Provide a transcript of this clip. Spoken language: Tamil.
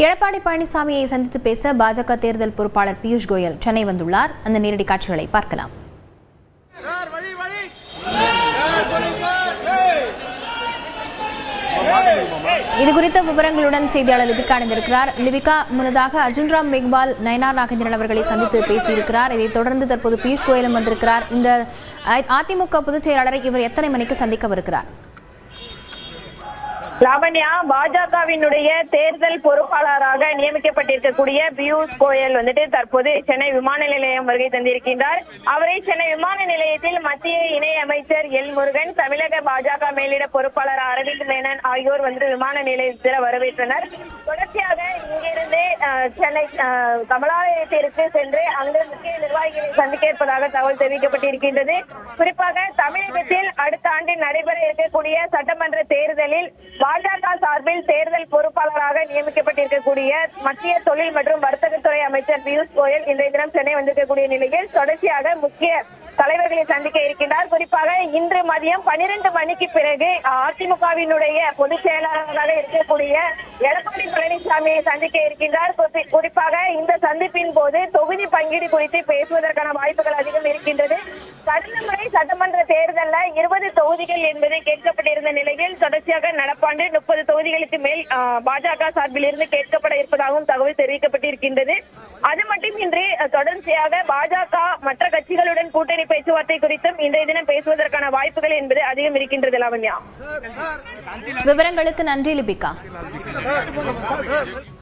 எடப்பாடி பழனிசாமியை சந்தித்து பேச பாஜக தேர்தல் பொறுப்பாளர் பியூஷ் கோயல் சென்னை வந்துள்ளார். அந்த நேரடி காட்சிகளை பார்க்கலாம். இதுகுறித்த விவரங்களுடன் செய்தியாளர் லிபிகா இணைந்திருக்கிறார். லிபிகா, முன்னதாக அர்ஜுன் ராம் மேக்வால் நயனார் நாகேந்திரன் அவர்களை சந்தித்து பேசியிருக்கிறார். இதைத் தொடர்ந்து தற்போது பியூஷ் கோயலும் வந்திருக்கிறார். இந்த அதிமுக பொதுச் செயலாளரை இவர் எத்தனை மணிக்கு சந்திக்கவிருக்கிறார்? லாவண்யா, பாஜகவினுடைய தேர்தல் பொறுப்பாளராக நியமிக்கப்பட்டிருக்கக்கூடிய பியூஷ் கோயல் தற்போது சென்னை விமான நிலையம் வருகை தந்திருக்கின்றார். அவரை சென்னை விமான நிலையத்தில் மத்திய இணை அமைச்சர் எல் முருகன், தமிழக பாஜக மேலிட பொறுப்பாளர் அரவிந்த் மேனன் ஆகியோர் விமான நிலையத்தில் வரவேற்றனர். தொடர்ச்சியாக இங்கிருந்து சென்னை கமலாலயத்திற்கு சென்று அங்கு முக்கிய நிர்வாகிகளை சந்திக்க இருப்பதாக தகவல் தெரிவிக்கப்பட்டிருக்கின்றது. குறிப்பாக தமிழகத்தில் அடுத்த ஆண்டு நடைபெற இருக்கக்கூடிய சட்டமன்ற தேர்தலில் பாஜக சார்பில் தேர்தல் பொறுப்பாளராக நியமிக்கப்பட்டிருக்கக்கூடிய மத்திய தொழில் மற்றும் வர்த்தகத்துறை அமைச்சர் பியூஷ் கோயல் இன்றைய தினம் சென்னை வந்திருக்கக்கூடிய நிலையில் தொடர்ச்சியாக முக்கிய தலைவர்களை சந்திக்க இருக்கின்றார். குறிப்பாக இன்று மதியம் 12 மணிக்கு பிறகு அதிமுகவினுடைய பொதுச் செயலாளராக இருக்கக்கூடிய எடப்பாடி பழனிசாமியை சந்திக்க இருக்கின்றார். குறிப்பாக இந்த சந்திப்பின் போது தொகுதி பங்கீடு குறித்து பேசுவதற்கான வாய்ப்புகள் அதிகம் இருக்கின்றது. கடந்த முறை சட்டமன்ற தேர்தலில் 20 தொகுதிகள் என்பது கேட்கப்பட்டிருந்த நிலையில் தொடர்ச்சியாக நடப்பாண்டு 30 தொகுதிகளுக்கு மேல் பாஜக சார்பில் இருந்து கேட்கப்பட இருப்பதாகவும் தகவல் தெரிவிக்கப்பட்டிருக்கின்றது. அது மட்டுமின்றி தொடர்ச்சியாக பாஜக மற்ற கட்சிகளுடன் கூட்டணி பேச்சுவார்த்தை குறித்தும் இன்றைய தினம் பேசுவதற்கான வாய்ப்புகள் என்பது அதிகம் இருக்கின்றது. லாவண்யா, விவரங்களுக்கு நன்றி லிபிகா.